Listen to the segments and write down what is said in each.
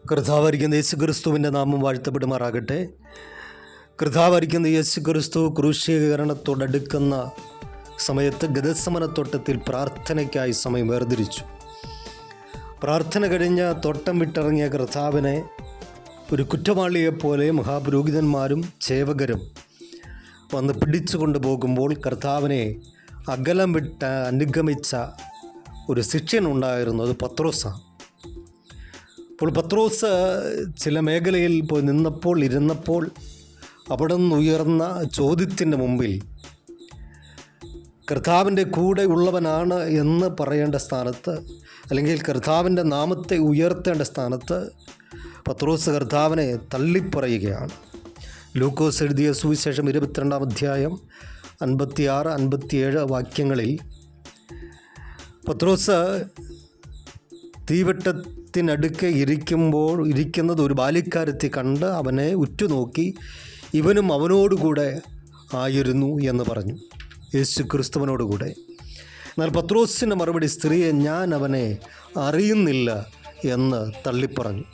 കർത്താവായിരിക്കുന്ന യേശു ക്രിസ്തുവിൻ്റെ നാമം വാഴ്ത്തപ്പെടുമാറാകട്ടെ. കർത്താവായിരിക്കുന്ന യേശു ക്രിസ്തു ക്രൂശീകരണത്തോടടുക്കുന്ന സമയത്ത് ഗദസമനത്തോട്ടത്തിൽ പ്രാർത്ഥനയ്ക്കായി സമയം വേർതിരിച്ചു. പ്രാർത്ഥന കഴിഞ്ഞ് തോട്ടം വിട്ടിറങ്ങിയ കർത്താവിനെ ഒരു കുറ്റവാളിയെപ്പോലെ മഹാപുരോഹിതന്മാരും സേവകരും വന്ന് പിടിച്ചു കൊണ്ടുപോകുമ്പോൾ കർത്താവിനെ അകലം വിട്ട് അനുഗമിച്ച ഒരു ശിഷ്യനുണ്ടായിരുന്നു. അത് പത്രോസാണ്. അപ്പോൾ പത്രോസ് ചില മേഖലയിൽ പോയി ഇരുന്നപ്പോൾ അവിടെ നിന്ന് ഉയർന്ന ചോദ്യത്തിൻ്റെ മുമ്പിൽ കർത്താവിൻ്റെ കൂടെ ഉള്ളവനാണ് എന്ന് പറയേണ്ട സ്ഥാനത്ത്, അല്ലെങ്കിൽ കർത്താവിൻ്റെ നാമത്തെ ഉയർത്തേണ്ട സ്ഥാനത്ത് പത്രോസ് കർത്താവിനെ തള്ളിപ്പറയുകയാണ്. ലൂക്കോസ് എഴുതിയ സുവിശേഷം 22-ാം അധ്യായം 56-57 വാക്യങ്ങളിൽ പത്രോസ് തീവെട്ടത്തിനടുക്കെ ഇരിക്കുന്നത് ഒരു ബാല്യക്കാരത്തെ കണ്ട് അവനെ ഉറ്റുനോക്കി ഇവനും അവനോടുകൂടെ ആയിരുന്നു എന്ന് പറഞ്ഞു, യേശു ക്രിസ്തുവിനോടുകൂടെ. എന്നാൽ പത്രോസിൻ്റെ മറുപടി, സ്ത്രീയെ, ഞാൻ അവനെ അറിയുന്നില്ല എന്ന് തള്ളിപ്പറഞ്ഞു.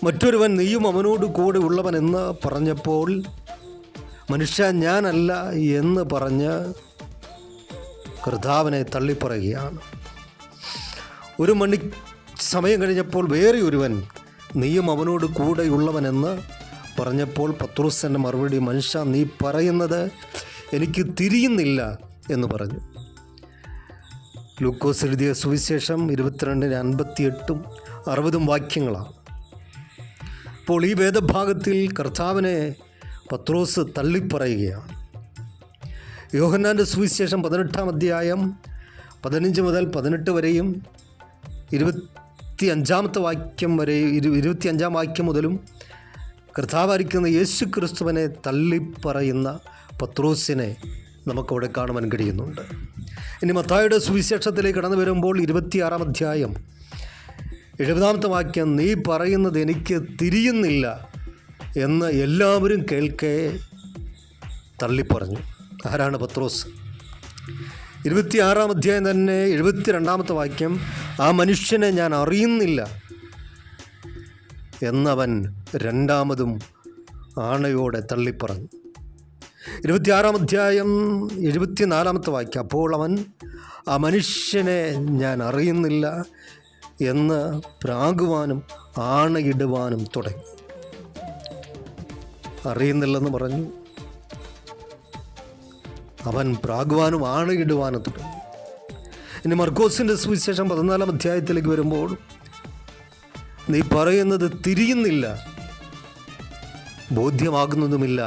മറ്റൊരുവൻ, നീയും അവനോട് കൂടെ ഉള്ളവനെന്ന് പറഞ്ഞപ്പോൾ മനുഷ്യ, ഞാനല്ല എന്ന് പറഞ്ഞ് കർത്താവിനെ തള്ളിപ്പറയുകയാണ്. ഒരു മണി സമയം കഴിഞ്ഞപ്പോൾ വേറെ ഒരുവൻ, നീയും അവനോട് കൂടെയുള്ളവനെന്ന് പറഞ്ഞപ്പോൾ പത്രോസിൻ്റെ മറുപടി, മനുഷ്യ, നീ പറയുന്നത് എനിക്ക് തിരിയുന്നില്ല എന്ന് പറഞ്ഞു. ലൂക്കോസ് എഴുതിയ സുവിശേഷം 22-58-60 വാക്യങ്ങളാണ്. അപ്പോൾ ഈ വേദഭാഗത്തിൽ കർത്താവിനെ പത്രോസ് തള്ളിപ്പറയുകയാണ്. യോഹന്നാൻ്റെ സുവിശേഷം 18-ാം അധ്യായം 15 മുതൽ 18 വരെയും 25-ാമത്തെ വാക്യം വരെ 25-ാം വാക്യം മുതലും കർത്താവായിരിക്കുന്ന യേശു ക്രിസ്തുവിനെ തള്ളിപ്പറയുന്ന പത്രോസിനെ നമുക്കവിടെ കാണുവാൻ കഴിയുന്നുണ്ട്. ഇനി മത്തായിയുടെ സുവിശേഷത്തിലേക്ക് കടന്നു വരുമ്പോൾ 26-ാം അധ്യായം 70-ാമത്തെ വാക്യം, നീ പറയുന്നത് എനിക്ക് തിരിയുന്നില്ല എന്ന് എല്ലാവരും കേൾക്കെ തള്ളിപ്പറഞ്ഞു. ആരാണ്? പത്രോസ്. 26-ാം അധ്യായം തന്നെ 72-ാമത്തെ വാക്യം, ആ മനുഷ്യനെ ഞാൻ അറിയുന്നില്ല എന്നവൻ രണ്ടാമതും ആണയോടെ തള്ളിപ്പറഞ്ഞു. 26-ാം അധ്യായം 74-ാമത്തെ വാക്യം, അപ്പോൾ അവൻ ആ മനുഷ്യനെ ഞാൻ അറിയുന്നില്ല എന്ന് പ്രാകുവാനും ആണയിടുവാനും തുടങ്ങി. അറിയുന്നില്ലെന്ന് പറഞ്ഞു, അവൻ പ്രാകുവാനും ആണയിടുവാനും തുടങ്ങി. ഇനി മർക്കോസിൻ്റെ സുവിശേഷം 14-ാം അധ്യായത്തിലേക്ക് വരുമ്പോൾ, നീ പറയുന്നത് തിരിയുന്നില്ല, ബോധ്യമാകുന്നതുമില്ല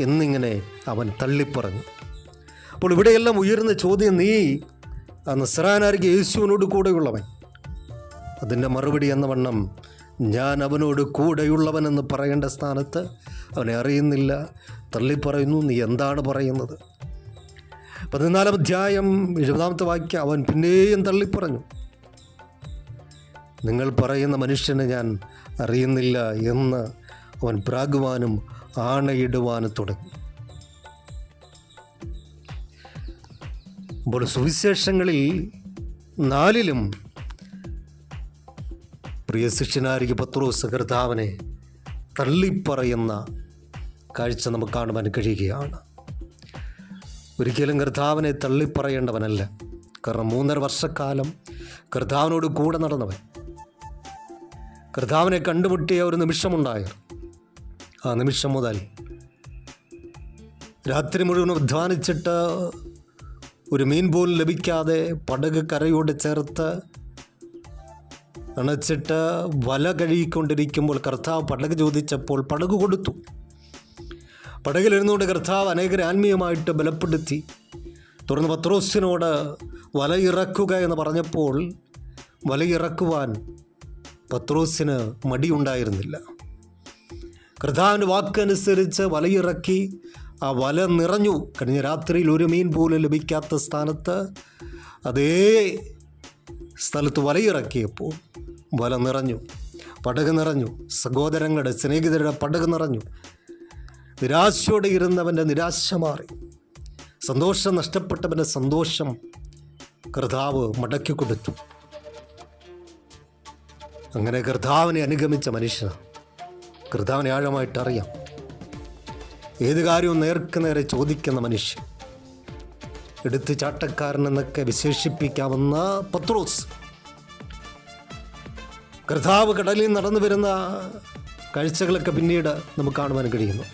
എന്നിങ്ങനെ അവൻ തള്ളിപ്പറഞ്ഞു. അപ്പോൾ ഇവിടെയെല്ലാം ഉയർന്ന ചോദ്യം, നീ ആ നസ്രായനായിരിക്കെ യേശുവിനോട് കൂടെയുള്ളവൻ? അതിൻ്റെ മറുപടി എന്ന വണ്ണം, ഞാൻ അവനോട് കൂടെയുള്ളവനെന്ന് പറയേണ്ട സ്ഥാനത്ത് അവനെ അറിയുന്നില്ല, തള്ളിപ്പറയുന്നു. നീ എന്താണ് പറയുന്നത്? 14-ാം അധ്യായം 70-ാമത്തെ വാക്യം, അവൻ പിന്നെയും തള്ളിപ്പറഞ്ഞു, നിങ്ങൾ പറയുന്ന മനുഷ്യനെ ഞാൻ അറിയുന്നില്ല എന്ന് അവൻ പ്രാകുവാനും ആണയിടുവാനും തുടങ്ങി. അപ്പോൾ സുവിശേഷങ്ങളിൽ 4-ലും പ്രിയ ശിഷ്യനായിരിക്കും പത്രോസ് കർത്താവിനെ തള്ളിപ്പറയുന്ന കാഴ്ച നമുക്ക് കാണുവാൻ കഴിയുകയാണ്. ഒരിക്കലും കർത്താവിനെ തള്ളിപ്പറയേണ്ടവനല്ല. കാരണം 3.5 വർഷക്കാലം കർത്താവിനോട് കൂടെ നടന്നവൻ, കർത്താവിനെ കണ്ടുമുട്ടിയ ഒരു നിമിഷമുണ്ടായ ആ നിമിഷം മുതൽ രാത്രി മുഴുവൻ അധ്വാനിച്ചിട്ട് ഒരു മീൻ പോലും ലഭിക്കാതെ പടക് കരയോട് ചേർത്ത് അണച്ചിട്ട് വല കഴുകിക്കൊണ്ടിരിക്കുമ്പോൾ കർത്താവ് പടക് ചോദിച്ചപ്പോൾ പടക് കൊടുത്തു. പടകിലിരുന്നുകൊണ്ട് കർത്താവ് അനേകരെ ആത്മീയമായിട്ട് ബലപ്പെടുത്തി. തുടർന്ന് പത്രോസിനോട് വല ഇറക്കുക എന്ന് പറഞ്ഞപ്പോൾ വലയിറക്കുവാൻ പത്രോസിന് മടിയുണ്ടായിരുന്നില്ല. കർത്താവിൻ്റെ വാക്കനുസരിച്ച് വലയിറക്കി. ആ വല നിറഞ്ഞു. കഴിഞ്ഞ രാത്രിയിൽ ഒരു മീൻ പോലും ലഭിക്കാത്ത സ്ഥാനത്ത് അതേ സ്ഥലത്ത് വലയിറക്കിയപ്പോൾ വല നിറഞ്ഞു, പടക് നിറഞ്ഞു. സഹോദരങ്ങളുടെ, സ്നേഹിതരുടെ പടക് നിറഞ്ഞു. നിരാശയോടെ ഇരുന്നവൻ്റെ നിരാശ മാറി. സന്തോഷം നഷ്ടപ്പെട്ടവൻ്റെ സന്തോഷം കർത്താവ് മടക്കി കൊടുത്തു. അങ്ങനെ കർത്താവിനെ അനുഗമിച്ച മനുഷ്യർ കർത്താവിനെ ആഴമായിട്ട് അറിയാം. ഏത് കാര്യവും നേർക്കുനേരെ ചോദിക്കുന്ന മനുഷ്യൻ, എടുത്ത് ചാട്ടക്കാരനെന്നൊക്കെ വിശേഷിപ്പിക്കാവുന്ന പത്രോസ്, കർത്താവ് കടലിൽ നടന്നു വരുന്ന കാഴ്ചകളൊക്കെ പിന്നീട് നമുക്ക് കാണുവാൻ കഴിയുന്നു.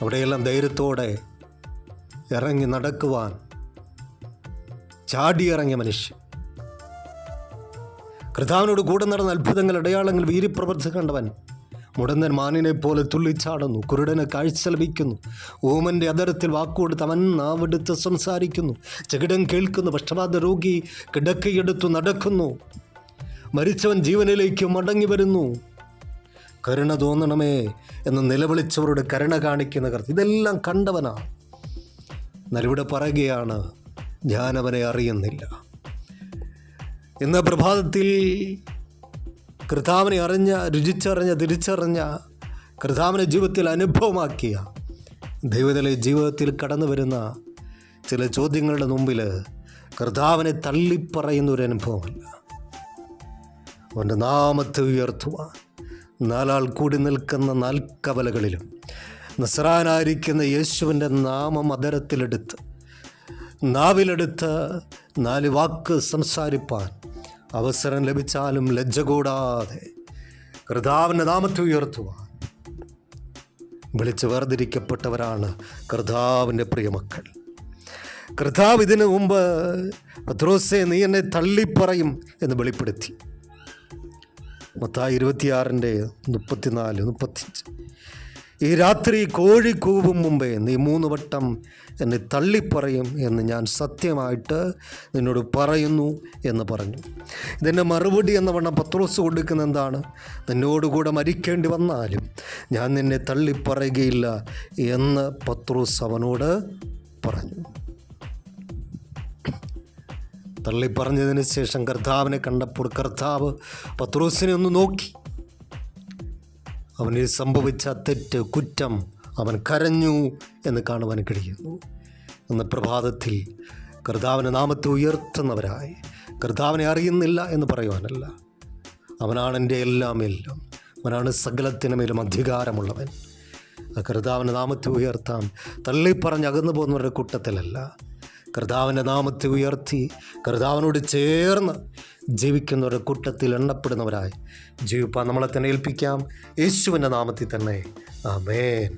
അവിടെയെല്ലാം ധൈര്യത്തോടെ ഇറങ്ങി നടക്കുവാൻ ചാടിയിറങ്ങിയ മനുഷ്യൻ, കർത്താവിനോട് കൂടെ നടന്ന അത്ഭുതങ്ങൾ, അടയാളങ്ങൾ, വീര്യപ്രവൃത്തി കണ്ടവൻ, മുടന്തൻ മാനിനെ പോലെ തുള്ളിച്ചാടുന്നു, കുരുടന് കാഴ്ച ലഭിക്കുന്നു, ഓമൻ്റെ അതരത്തിൽ വാക്കുകൊടുത്ത് അവൻ നാവെടുത്ത് സംസാരിക്കുന്നു, ചെകിടൻ കേൾക്കുന്നു, പക്ഷപാത രോഗി കിടക്കയെടുത്തു നടക്കുന്നു, മരിച്ചവൻ ജീവനിലേക്ക് മടങ്ങി വരുന്നു, കരുണ തോന്നണമേ എന്ന് നിലവിളിച്ചവരോട് കരുണ കാണിക്കുന്ന കർത്താവ്, ഇതെല്ലാം കണ്ടവനാ. എന്നാൽ ഇവിടെ പറയുകയാണ്, ഞാനവനെ അറിയുന്നില്ല. ഇന്ന് പ്രഭാതത്തിൽ കർത്താവിനെ അറിഞ്ഞ, രുചിച്ചറിഞ്ഞ, തിരിച്ചറിഞ്ഞ, കർത്താവിനെ ജീവിതത്തിൽ അനുഭവമാക്കിയ ദൈവത്തിലെ ജീവിതത്തിൽ കടന്നു വരുന്ന ചില ചോദ്യങ്ങളുടെ മുമ്പിൽ കർത്താവിനെ തള്ളിപ്പറയുന്ന ഒരു അനുഭവമല്ല. അവൻ്റെ നാമത്തെ ഉയർത്തുവാൻ നാലാൾ കൂടി നിൽക്കുന്ന നാൽക്കവലകളിലും നസ്രാനായിരിക്കുന്ന യേശുവിൻ്റെ നാമം അതരത്തിലെടുത്ത് നാവിലെടുത്ത് 4 വാക്ക് സംസാരിപ്പാൻ അവസരം ലഭിച്ചാലും ലജ്ജ കൂടാതെ കർത്താവിൻ്റെ നാമത്തെ ഉയർത്തുവാൻ വിളിച്ച് വേർതിരിക്കപ്പെട്ടവരാണ് കർത്താവിൻ്റെ പ്രിയമക്കൾ. കർത്താവ് ഇതിനു മുമ്പ് പത്രോസേ, നീ എന്നെ തള്ളിപ്പറയും എന്ന് വെളിപ്പെടുത്തി. മത്തായി 26:34-35. ഈ രാത്രി കോഴി കൂവും മുമ്പേ നീ 3 വട്ടം എന്നെ തള്ളിപ്പറയും എന്ന് ഞാൻ സത്യമായിട്ട് നിന്നോട് പറയുന്നു എന്ന് പറഞ്ഞു. ഇതിൻ്റെ മറുപടി എന്ന വണ്ണം പത്രോസ് കൊടുക്കുന്ന എന്താണ്? നിന്നോടുകൂടെ മരിക്കേണ്ടി വന്നാലും ഞാൻ നിന്നെ തള്ളിപ്പറയുകയില്ല എന്ന് പത്രോസ് അവനോട് പറഞ്ഞു. തള്ളിപ്പറഞ്ഞതിന് ശേഷം കർത്താവിനെ കണ്ടപ്പോൾ കർത്താവ് പത്രോസിനെ ഒന്ന് നോക്കി. അവന് സംഭവിച്ച തെറ്റ്, കുറ്റം, അവൻ കരഞ്ഞു എന്ന് കാണുവാൻ കഴിയുന്നു. ഇന്ന് പ്രഭാതത്തിൽ കർത്താവിൻ്റെ നാമത്തെ ഉയർത്തുന്നവരായി, കർത്താവിനെ അറിയുന്നില്ല എന്ന് പറയുവാനല്ല, അവനാണ് എൻ്റെ എല്ലാം, അവനാണ് സകലത്തിനുമേലും അധികാരമുള്ളവൻ. ആ കർത്താവിൻ്റെ നാമത്തെ ഉയർത്താം. തള്ളിപ്പറഞ്ഞ് അകന്നു പോകുന്നവരുടെ കൂട്ടത്തിലല്ല, കർത്താവിൻ്റെ നാമത്തെ ഉയർത്തി കർത്താവിനോട് ചേർന്ന് ജീവിക്കുന്നവരുടെ കൂട്ടത്തിൽ എണ്ണപ്പെടുന്നവരായി ജീവിപ്പാൻ നമ്മളെ തന്നെ ഏൽപ്പിക്കാം. യേശുവിൻ്റെ നാമത്തിൽ തന്നെ. ആമേൻ.